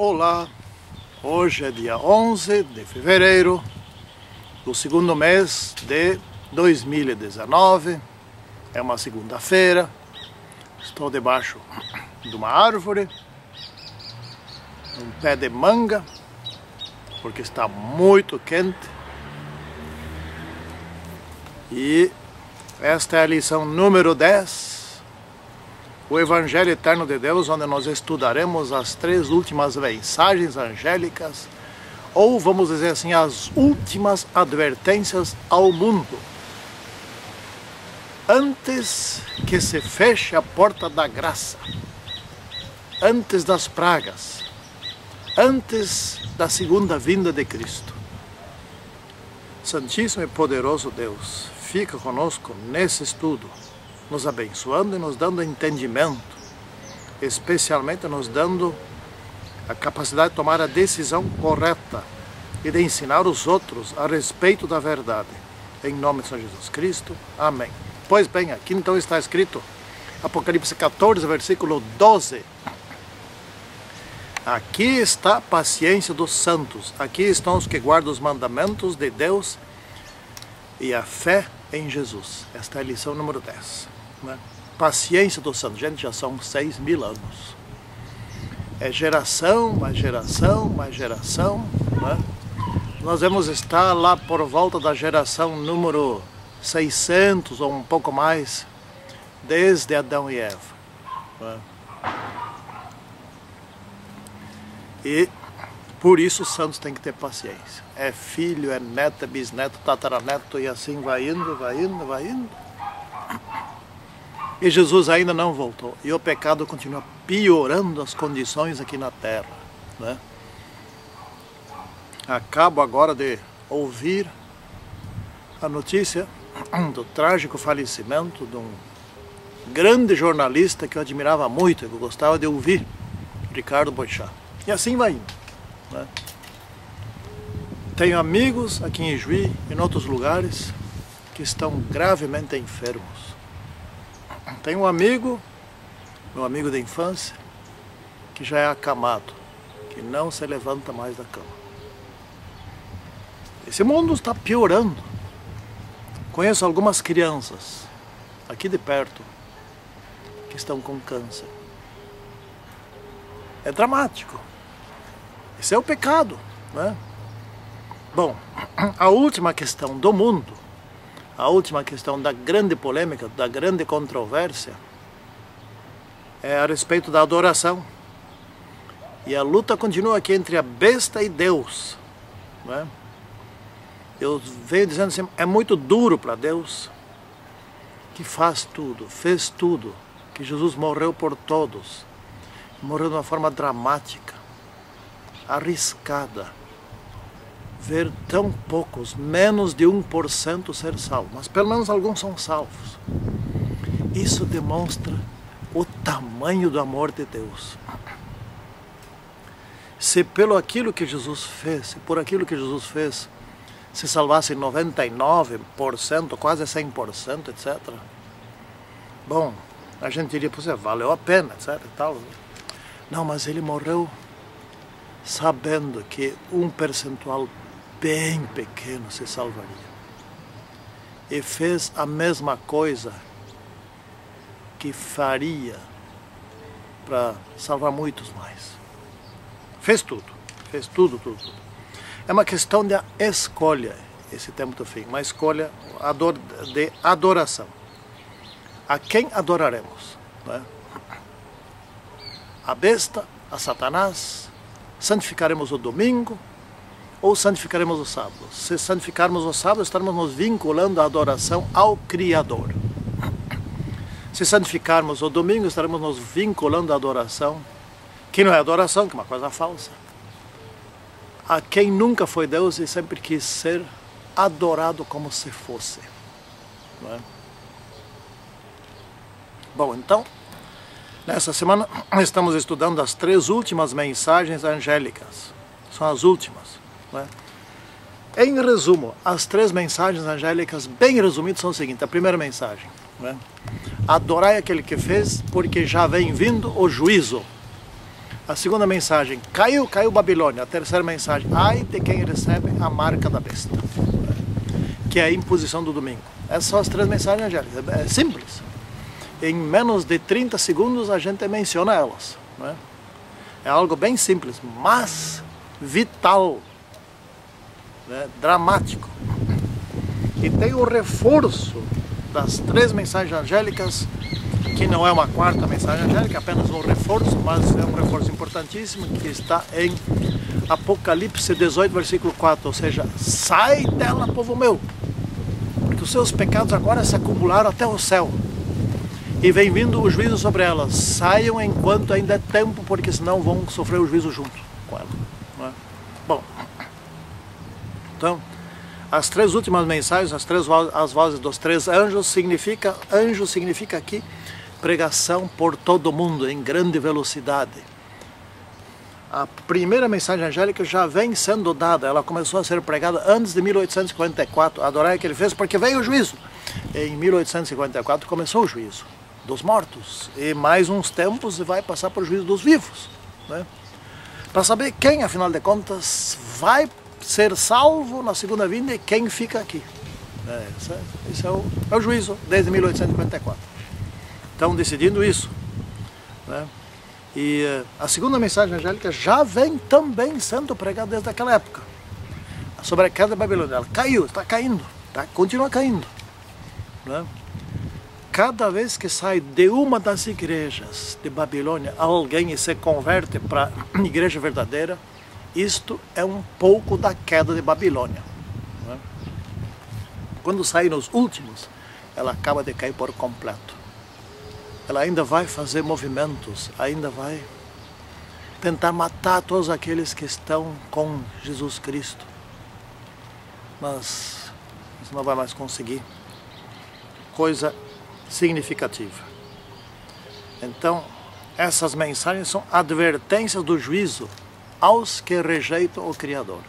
Olá, hoje é dia 11 de fevereiro do segundo mês de 2019, é uma segunda-feira, estou debaixo de uma árvore, um pé de manga, porque está muito quente, e esta é a lição número 10, o Evangelho Eterno de Deus, onde nós estudaremos as 3 últimas mensagens angélicas, ou vamos dizer assim, as últimas advertências ao mundo, antes que se feche a porta da graça, antes das pragas, antes da segunda vinda de Cristo. Santíssimo e poderoso Deus, fica conosco nesse estudo, nos abençoando e nos dando entendimento, especialmente nos dando a capacidade de tomar a decisão correta e de ensinar os outros a respeito da verdade. Em nome de São Jesus Cristo. Amém. Pois bem, aqui então está escrito, Apocalipse 14, versículo 12. Aqui está a paciência dos santos, aqui estão os que guardam os mandamentos de Deus e a fé em Jesus. Esta é a lição número 10. Né? Paciência dos santos. Gente, já são 6.000 anos. É geração, mais geração, mais geração. Né? Nós vamos estar lá por volta da geração número 600 ou um pouco mais, desde Adão e Eva. Né? E por isso os santos têm que ter paciência. É filho, é neto, é bisneto, tataraneto, e assim vai indo, vai indo, vai indo. E Jesus ainda não voltou. E o pecado continua piorando as condições aqui na terra. Né? Acabo agora de ouvir a notícia do trágico falecimento de um grande jornalista que eu admirava muito, que eu gostava de ouvir, Ricardo Boechat. E assim vai indo. Né? Tenho amigos aqui em Juí e em outros lugares que estão gravemente enfermos. Tenho um amigo, meu amigo de infância, que já é acamado, que não se levanta mais da cama. Esse mundo está piorando. Conheço algumas crianças aqui de perto que estão com câncer. É dramático. Esse é o pecado, né? Bom, a última questão do mundo, a última questão da grande polêmica, da grande controvérsia, é a respeito da adoração. E a luta continua aqui entre a besta e Deus, né? Eu venho dizendo assim, é muito duro para Deus, que faz tudo, fez tudo, que Jesus morreu por todos, morreu de uma forma dramática, arriscada, ver tão poucos, menos de 1% ser salvo, mas pelo menos alguns são salvos. Isso demonstra o tamanho do amor de Deus. Se pelo aquilo que Jesus fez, se por aquilo que Jesus fez, se salvasse 99%, quase 100%, etc. Bom, a gente diria, pois valeu a pena, etc. E tal. Não, mas ele morreu sabendo que um percentual bem pequeno se salvaria. E fez a mesma coisa que faria para salvar muitos mais. Fez tudo, tudo. É uma questão de escolha, esse tempo do fim, uma escolha de adoração. A quem adoraremos? Né? A besta, a Satanás? Santificaremos o domingo ou santificaremos o sábado? Se santificarmos o sábado, estaremos nos vinculando à adoração ao Criador. Se santificarmos o domingo, estaremos nos vinculando à adoração, que não é adoração, que é uma coisa falsa, a quem nunca foi Deus e sempre quis ser adorado como se fosse. Não é? Bom, então, nessa semana estamos estudando as 3 últimas mensagens angélicas. São as últimas. Não é? Em resumo, as 3 mensagens angélicas, bem resumidas, são o seguinte. A primeira mensagem, não é? Adorai aquele que fez, porque já vem vindo o juízo. A segunda mensagem, caiu Babilônia. A terceira mensagem, ai de quem recebe a marca da besta, que é a imposição do domingo. Essas são as três mensagens angélicas, é simples. Em menos de 30 segundos a gente menciona elas, né? É algo bem simples, mas vital, né? Dramático. E tem o reforço das três mensagens angélicas, que não é uma quarta mensagem angélica, é apenas um reforço, mas é um reforço importantíssimo, que está em Apocalipse 18, versículo 4, ou seja, sai dela, povo meu, porque os seus pecados agora se acumularam até o céu, e vem vindo o juízo sobre elas. Saiam enquanto ainda é tempo, porque senão vão sofrer o juízo junto com ela, não é? Bom, então, as três últimas mensagens, as vozes dos três anjo significa aqui pregação por todo o mundo, em grande velocidade. A primeira mensagem angélica já vem sendo dada, ela começou a ser pregada antes de 1854, adorar que ele fez, porque veio o juízo. Em 1854 começou o juízo dos mortos, e mais uns tempos vai passar por juízo dos vivos, né? Para saber quem, afinal de contas, vai ser salvo na segunda vinda e quem fica aqui. Esse é o juízo desde 1854. Estão decidindo isso, né? E a segunda mensagem angélica já vem também sendo pregada desde aquela época, sobre a queda da Babilônia. Ela caiu, está caindo, continua caindo, né? Cada vez que sai de uma das igrejas de Babilônia alguém e se converte para a igreja verdadeira, isto é um pouco da queda de Babilônia, né? Quando sai nos últimos, ela acaba de cair por completo. Ela ainda vai fazer movimentos, ainda vai tentar matar todos aqueles que estão com Jesus Cristo, mas isso não vai mais conseguir. Coisa significativa. Então, essas mensagens são advertências do juízo aos que rejeitam o Criador.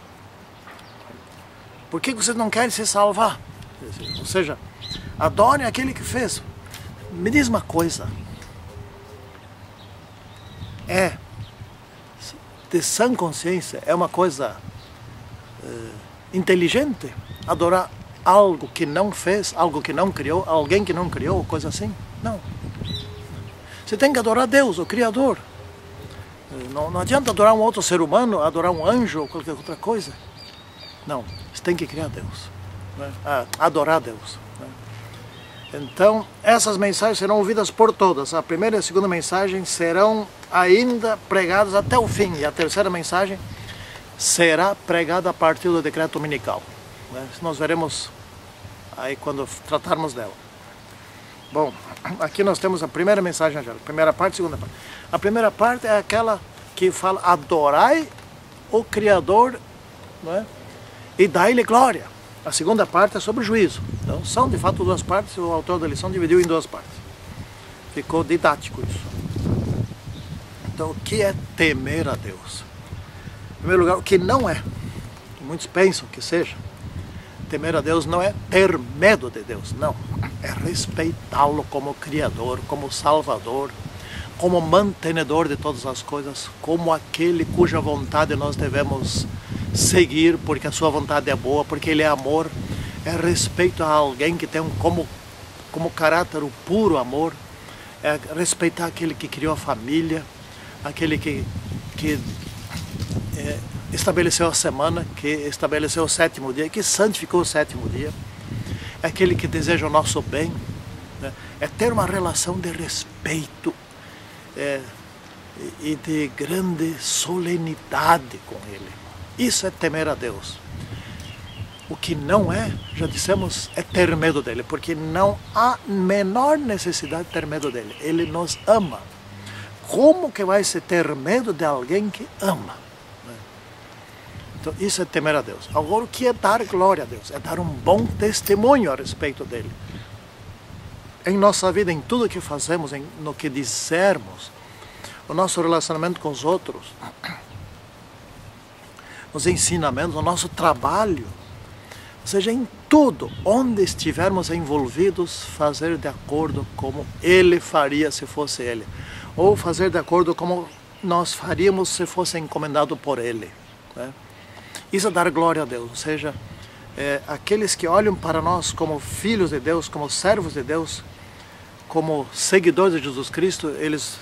Por que vocês não querem se salvar? Ou seja, adorem aquele que fez. Me diz uma coisa, de sã consciência, é uma coisa inteligente adorar algo que não fez, algo que não criou, alguém que não criou, coisa assim? Não. Você tem que adorar Deus, o Criador. Não adianta adorar um outro ser humano, adorar um anjo ou qualquer outra coisa. Não, você tem que criar Deus, né? Adorar Deus, né? Então, essas mensagens serão ouvidas por todas. A primeira e a segunda mensagem serão ainda pregadas até o fim. E a terceira mensagem será pregada a partir do decreto dominical, né? Isso nós veremos aí quando tratarmos dela. Bom, aqui nós temos a primeira mensagem angélica. Primeira parte, segunda parte. A primeira parte é aquela que fala: adorai o Criador, né? E dai-lhe glória. A segunda parte é sobre o juízo. Então são de fato duas partes, o autor da lição dividiu em duas partes. Ficou didático isso. Então o que é temer a Deus? Em primeiro lugar, o que não é, que muitos pensam que seja, temer a Deus não é ter medo de Deus, não. É respeitá-lo como Criador, como Salvador, como mantenedor de todas as coisas, como aquele cuja vontade nós devemos seguir, porque a sua vontade é boa, porque ele é amor. É respeito a alguém que tem como caráter o puro amor. É respeitar aquele que criou a família, aquele que estabeleceu a semana, que estabeleceu o sétimo dia, que santificou o sétimo dia. É aquele que deseja o nosso bem, né? É ter uma relação de respeito e de grande solenidade com ele. Isso é temer a Deus. O que não é, já dissemos, é ter medo dele, porque não há menor necessidade de ter medo dele. Ele nos ama. Como que vai se ter medo de alguém que ama? Então isso é temer a Deus. Agora, o que é dar glória a Deus? É dar um bom testemunho a respeito dele. Em nossa vida, em tudo que fazemos, no que dissermos, o nosso relacionamento com os outros, os ensinamentos, o nosso trabalho, ou seja, em tudo, onde estivermos envolvidos, fazer de acordo como ele faria se fosse ele, ou fazer de acordo como nós faríamos se fosse encomendado por Ele, né? Isso é dar glória a Deus, ou seja, aqueles que olham para nós como filhos de Deus, como servos de Deus, como seguidores de Jesus Cristo, eles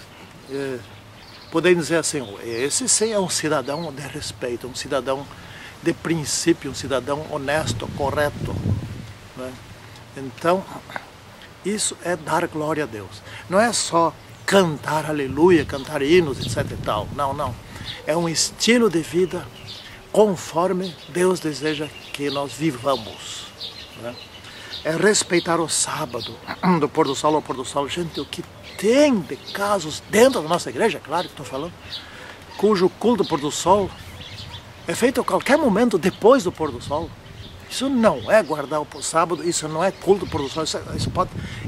podem dizer assim, esse sim é um cidadão de respeito, um cidadão de princípio, um cidadão honesto, correto, né? Então, isso é dar glória a Deus. Não é só cantar aleluia, cantar hinos, etc. e tal. Não, não. É um estilo de vida conforme Deus deseja que nós vivamos, né? É respeitar o sábado, do pôr do sol ao pôr do sol. Gente, o que tem de casos dentro da nossa igreja, claro que estou falando, cujo culto do pôr do sol é feito a qualquer momento depois do pôr do sol. Isso não é guardar o sábado, isso não é culto do pôr do sol.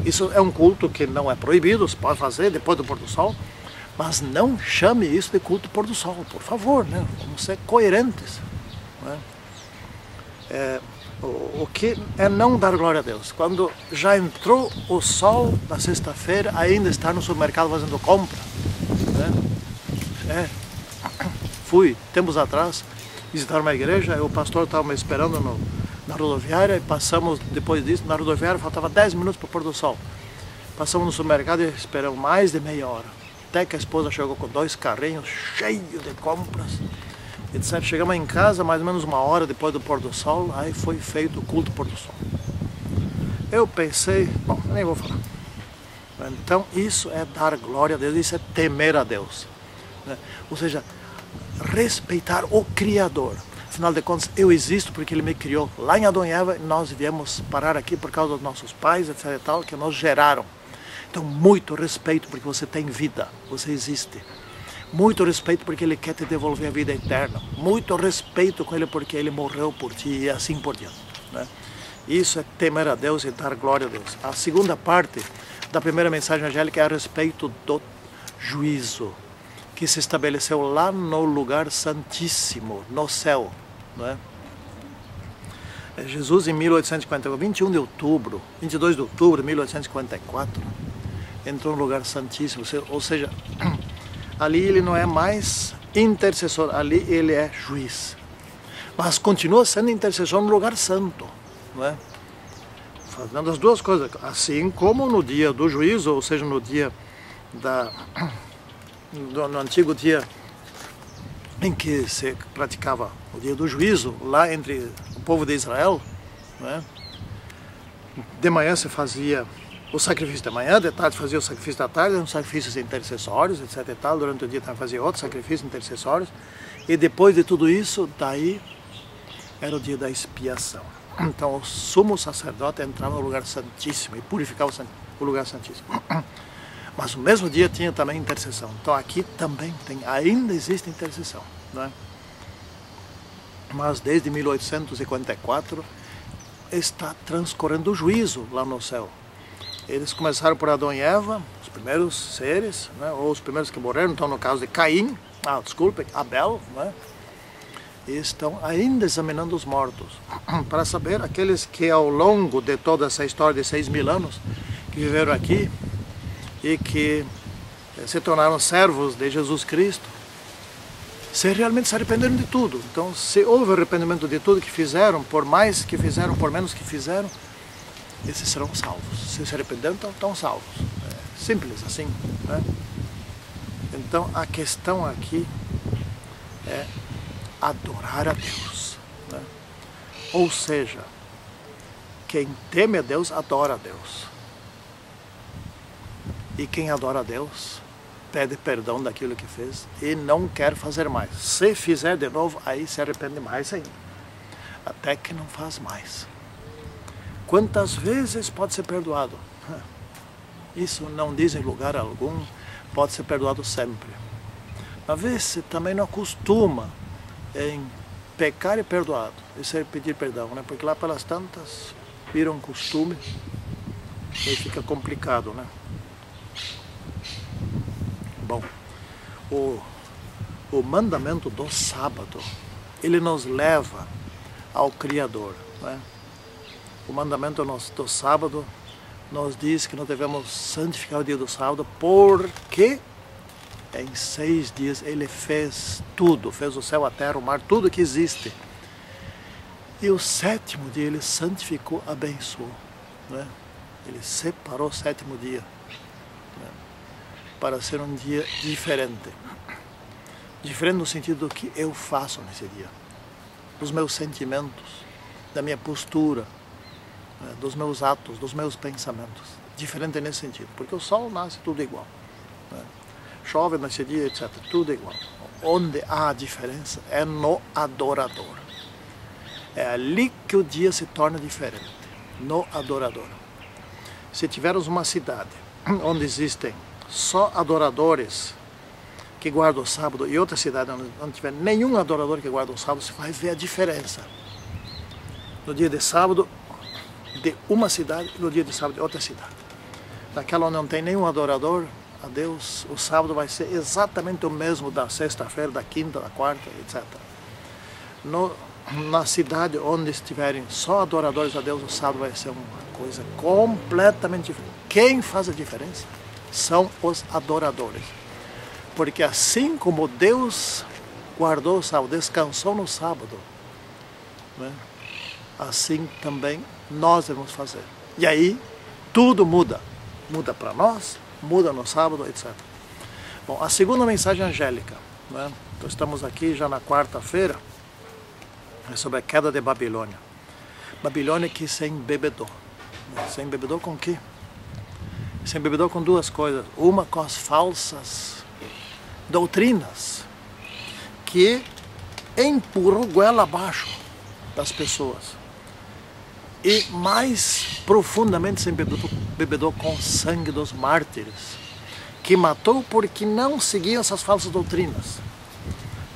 Isso é um culto que não é proibido, você pode fazer depois do pôr do sol, mas não chame isso de culto do pôr do sol, por favor, né? Vamos ser coerentes, né? O que é não dar glória a Deus? Quando já entrou o sol na sexta-feira, ainda está no supermercado fazendo compra, né? Fui, tempos atrás, visitar uma igreja, o pastor estava me esperando na rodoviária, e passamos, depois disso, na rodoviária faltava 10 minutos para o pôr do sol. Passamos no supermercado e esperamos mais de meia hora, até que a esposa chegou com 2 carrinhos cheios de compras, etc. Chegamos em casa mais ou menos uma hora depois do pôr do sol, aí foi feito o culto do pôr do sol. Eu pensei, bom, nem vou falar. Então isso é dar glória a Deus, isso é temer a Deus, né? Ou seja, respeitar o Criador. Afinal de contas, eu existo porque Ele me criou lá em Adão e Eva, e nós viemos parar aqui por causa dos nossos pais, etc. e tal, que nos geraram. Então, muito respeito porque você tem vida, você existe. Muito respeito porque Ele quer te devolver a vida eterna. Muito respeito com Ele porque Ele morreu por ti e assim por diante, né? Isso é temer a Deus e dar glória a Deus. A segunda parte da primeira mensagem angélica é a respeito do juízo que se estabeleceu lá no lugar santíssimo, no céu, não é? Jesus em 1854, 21 de outubro, 22 de outubro de 1854, entrou no lugar santíssimo, ou seja, ali ele não é mais intercessor, ali ele é juiz, mas continua sendo intercessor no lugar santo, não é? Fazendo as duas coisas, assim como no dia do juízo, ou seja, no dia no antigo dia em que se praticava o dia do juízo, lá entre o povo de Israel, né? De manhã se fazia o sacrifício da manhã, de tarde fazia o sacrifício da tarde, eram sacrifícios intercessórios, etc. e tal. Durante o dia também fazia outros sacrifícios intercessórios, e depois de tudo isso, daí era o dia da expiação. Então o sumo sacerdote entrava no lugar santíssimo e purificava o lugar santíssimo. Mas no mesmo dia tinha também intercessão. Então aqui também ainda existe intercessão, né? Mas desde 1854 está transcorrendo o juízo lá no céu. Eles começaram por Adão e Eva, os primeiros seres, né? Ou os primeiros que morreram, então no caso de Caim, Abel, né? E estão ainda examinando os mortos, para saber aqueles que ao longo de toda essa história de 6.000 anos que viveram aqui, e que se tornaram servos de Jesus Cristo, se realmente se arrependeram de tudo. Então, se houve arrependimento de tudo que fizeram, por mais que fizeram, por menos que fizeram, esses serão salvos. Se se arrependeram, então estão salvos. É simples assim, né? Então, a questão aqui é adorar a Deus, né? Ou seja, quem teme a Deus, adora a Deus. E quem adora a Deus, pede perdão daquilo que fez e não quer fazer mais. Se fizer de novo, aí se arrepende mais ainda, até que não faz mais. Quantas vezes pode ser perdoado? Isso não diz em lugar algum, pode ser perdoado sempre. Às vezes também não acostuma em pecar e perdoado, isso é pedir perdão, né? Porque lá pelas tantas viram costume e fica complicado, né? Bom, o mandamento do sábado, ele nos leva ao Criador, né? O mandamento do sábado nos diz que nós devemos santificar o dia do sábado, porque Em 6 dias Ele fez tudo, fez o céu, a terra, o mar, tudo que existe. E o 7º dia Ele santificou, abençoou. Né? Ele separou o 7º dia, né? Para ser um dia diferente. Diferente no sentido do que eu faço nesse dia. Dos meus sentimentos, da minha postura, né? Dos meus atos, dos meus pensamentos. Diferente nesse sentido, porque o sol nasce tudo igual. Né? Chove nesse dia, etc. Tudo igual. Onde há diferença é no adorador. É ali que o dia se torna diferente, no adorador. Se tivermos uma cidade onde existem só adoradores que guardam o sábado e outra cidade onde não tiver nenhum adorador que guarda o sábado, você vai ver a diferença. No dia de sábado de uma cidade e no dia de sábado de outra cidade. Naquela onde não tem nenhum adorador a Deus, o sábado vai ser exatamente o mesmo da sexta-feira, da quinta, da quarta, etc. Na cidade onde estiverem só adoradores a Deus, o sábado vai ser uma coisa completamente diferente. Quem faz a diferença são os adoradores. Porque assim como Deus guardou o sábado, descansou no sábado, né? Assim também nós devemos fazer. E aí tudo muda. Muda para nós, muda no sábado, etc. Bom, a segunda mensagem angélica, né? Então estamos aqui já na quarta-feira, é sobre a queda de Babilônia. Babilônia que se embebedou. Se embebedou com o quê? Se embebedou com duas coisas. Uma com as falsas doutrinas que empurram goela abaixo das pessoas. E mais profundamente se embebedou com o sangue dos mártires, que matou porque não seguiam essas falsas doutrinas.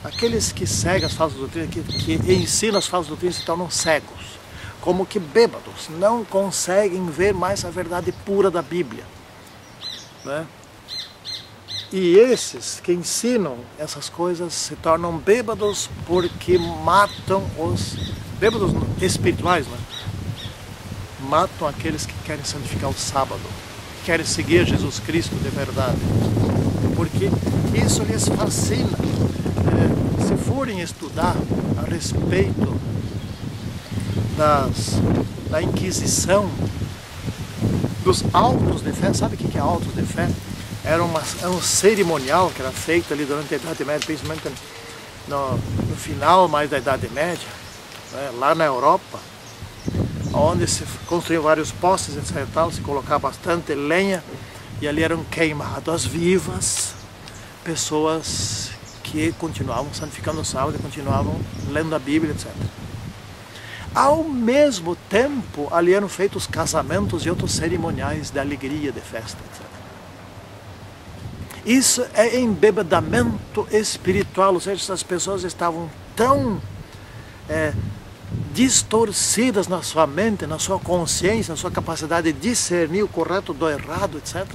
Aqueles que seguem as falsas doutrinas, que ensinam as falsas doutrinas, se tornam cegos, como que bêbados, não conseguem ver mais a verdade pura da Bíblia. Né? E esses que ensinam essas coisas se tornam bêbados porque matam os bêbados espirituais, né? Matam aqueles que querem santificar o sábado, que querem seguir Jesus Cristo de verdade, porque isso lhes fascina. Se forem estudar a respeito da Inquisição, dos autos de fé, sabe o que é autos de fé? Era um cerimonial que era feito ali durante a Idade Média, principalmente no final mais da Idade Média, né, lá na Europa, onde se construíam vários postes, etc. Se colocava bastante lenha e ali eram queimadas vivas pessoas que continuavam santificando o sábado, continuavam lendo a Bíblia, etc. Ao mesmo tempo, ali eram feitos casamentos e outros cerimoniais de alegria, de festa, etc. Isso é embebedamento espiritual, ou seja, essas pessoas estavam tão distorcidas na sua mente, na sua consciência, na sua capacidade de discernir o correto do errado, etc.,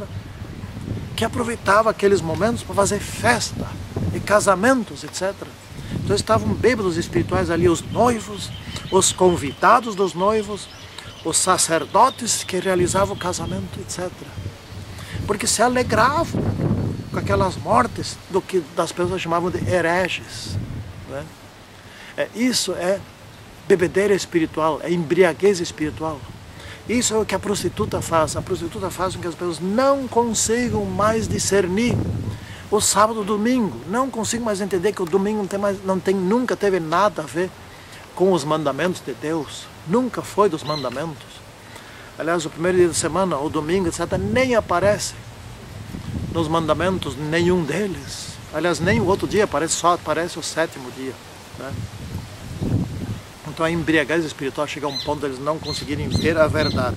que aproveitava aqueles momentos para fazer festa e casamentos, etc. Então estavam bêbados espirituais ali, os noivos, os convidados dos noivos, os sacerdotes que realizavam o casamento, etc. Porque se alegravam com aquelas mortes do que das pessoas chamavam de hereges. Né? Isso é bebedeira espiritual, é embriaguez espiritual. Isso é o que a prostituta faz. A prostituta faz com que as pessoas não consigam mais discernir o sábado e o domingo. Não consigam mais entender que o domingo nunca teve nada a ver com os mandamentos de Deus. Nunca foi dos mandamentos. Aliás, o primeiro dia da semana, o domingo, etc., nem aparece nos mandamentos nenhum deles. Aliás, nem o outro dia aparece, só aparece o 7º dia. Né? Então a embriaguez espiritual chega a um ponto de eles não conseguirem ver a verdade.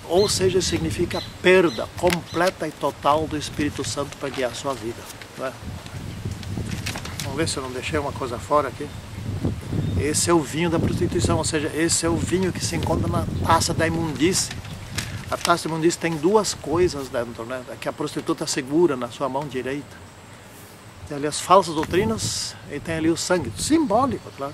Ou seja, significa perda completa e total do Espírito Santo para guiar a sua vida. Né? Vamos ver se eu não deixei uma coisa fora aqui. Esse é o vinho da prostituição, ou seja, esse é o vinho que se encontra na taça da imundície. A taça da imundície tem duas coisas dentro, né? Que a prostituta segura na sua mão direita. Tem ali as falsas doutrinas e tem ali o sangue, simbólico, claro.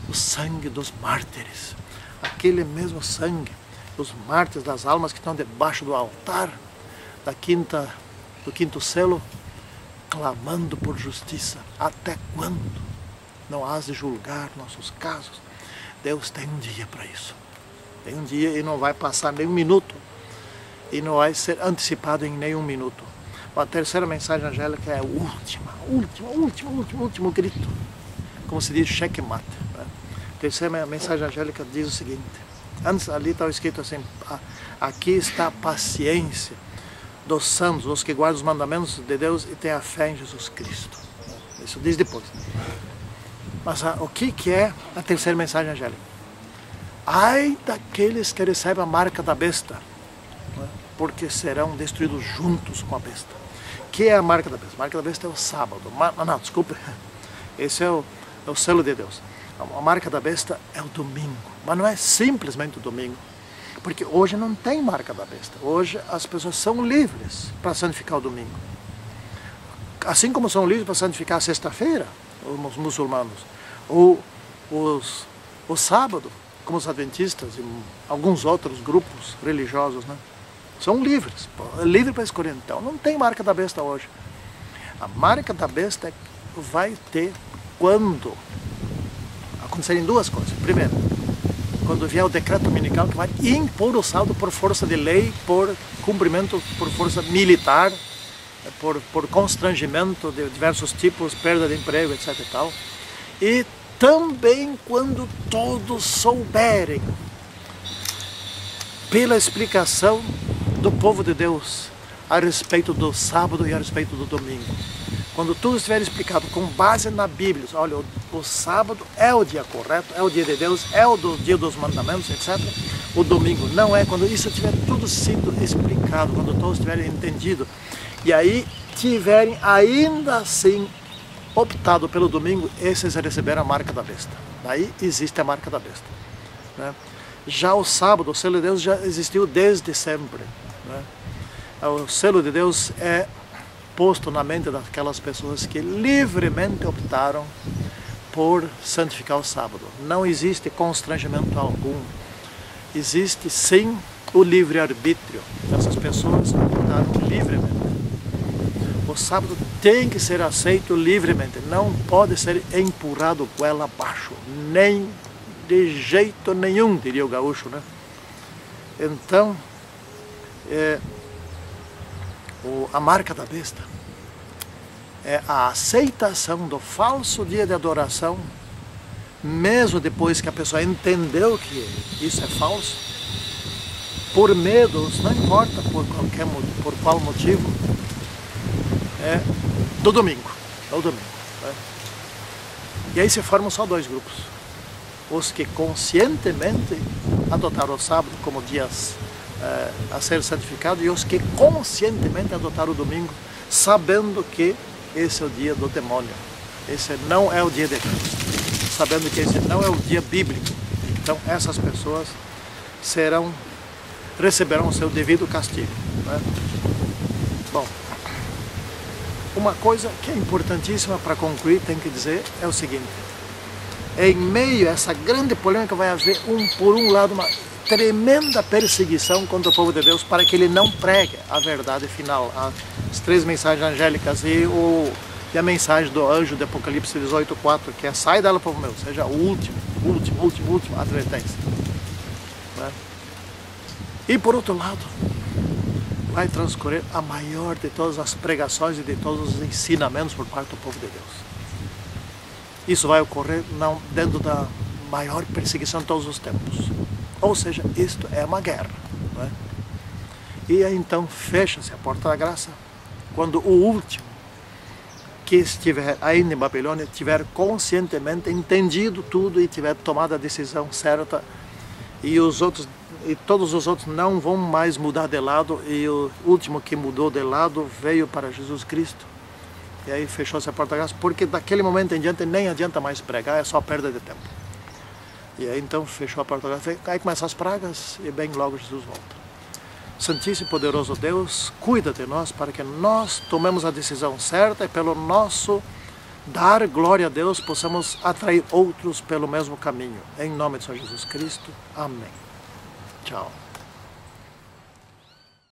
O sangue dos mártires, aquele mesmo sangue dos mártires das almas que estão debaixo do altar do quinto selo, clamando por justiça. Até quando não has de julgar nossos casos? Deus tem um dia para isso. Tem um dia e não vai passar nem um minuto. E não vai ser antecipado em nenhum minuto. A terceira mensagem angélica é a último grito. Como se diz, checkmate. Né? A terceira mensagem angélica diz o seguinte. Antes ali estava escrito assim, aqui está a paciência dos santos, os que guardam os mandamentos de Deus e têm a fé em Jesus Cristo. Isso diz depois. Mas o que é a terceira mensagem angélica? Ai daqueles que recebem a marca da besta, né? Porque serão destruídos juntos com a besta. O que é a marca da besta? A marca da besta é o sábado. Não, desculpe. Esse é o selo de Deus. A marca da besta é o domingo. Mas não é simplesmente o domingo. Porque hoje não tem marca da besta. Hoje as pessoas são livres para santificar o domingo. Assim como são livres para santificar a sexta-feira, os muçulmanos, ou o sábado, como os adventistas e alguns outros grupos religiosos, né? São livres, livre para escolher. Então não tem marca da besta hoje. A marca da besta vai ter quando acontecerem duas coisas. Primeiro, quando vier o decreto dominical que vai impor o sábado por força de lei, por cumprimento por força militar, por constrangimento de diversos tipos, perda de emprego, etc. e tal. E também quando todos souberem, pela explicação do povo de Deus a respeito do sábado e a respeito do domingo. Quando tudo estiver explicado com base na Bíblia, olha, o sábado é o dia correto, é o dia de Deus, é o dia dos mandamentos, etc. O domingo não é. Quando isso tiver tudo sido explicado, quando todos tiverem entendido, e aí tiverem ainda assim optado pelo domingo, esses receberam a marca da besta. Daí existe a marca da besta, né? Já o sábado, o selo de Deus já existiu desde sempre, né? O selo de Deus é posto na mente daquelas pessoas que livremente optaram por santificar o sábado. Não existe constrangimento algum. Existe sim o livre-arbítrio. Essas pessoas optaram livremente. O sábado tem que ser aceito livremente. Não pode ser empurrado goela abaixo. Nem de jeito nenhum, diria o gaúcho, né? Então, a marca da besta é a aceitação do falso dia de adoração, mesmo depois que a pessoa entendeu que isso é falso, por medos, não importa por qual motivo, do domingo. Né? E aí se formam só dois grupos. Os que conscientemente adotaram o sábado como dias a ser santificado e os que conscientemente adotaram o domingo, sabendo que esse é o dia do demônio, esse não é o dia de Deus, sabendo que esse não é o dia bíblico. Então essas pessoas receberão o seu devido castigo, né? Bom, uma coisa que é importantíssima para concluir, tem que dizer, é o seguinte: em meio a essa grande polêmica vai haver, por um lado, uma tremenda perseguição contra o povo de Deus para que ele não pregue a verdade final, as três mensagens angélicas e a mensagem do anjo de Apocalipse 18:4, que é: sai dela, povo meu, seja o último advertência, né? E por outro lado, vai transcorrer a maior de todas as pregações e de todos os ensinamentos por parte do povo de Deus. Isso vai ocorrer dentro da maior perseguição de todos os tempos. Ou seja, isto é uma guerra, não é? E aí então fecha-se a porta da graça quando o último que estiver ainda em Babilônia tiver conscientemente entendido tudo e tiver tomado a decisão certa, e todos os outros não vão mais mudar de lado, e o último que mudou de lado veio para Jesus Cristo. E aí fechou-se a porta da graça, porque daquele momento em diante nem adianta mais pregar, é só perda de tempo. E aí então fechou a porta da graça, aí começam as pragas e bem logo Jesus volta. Santíssimo e poderoso Deus, cuida de nós para que nós tomemos a decisão certa e pelo nosso dar glória a Deus possamos atrair outros pelo mesmo caminho. Em nome de Senhor Jesus Cristo. Amém. Tchau.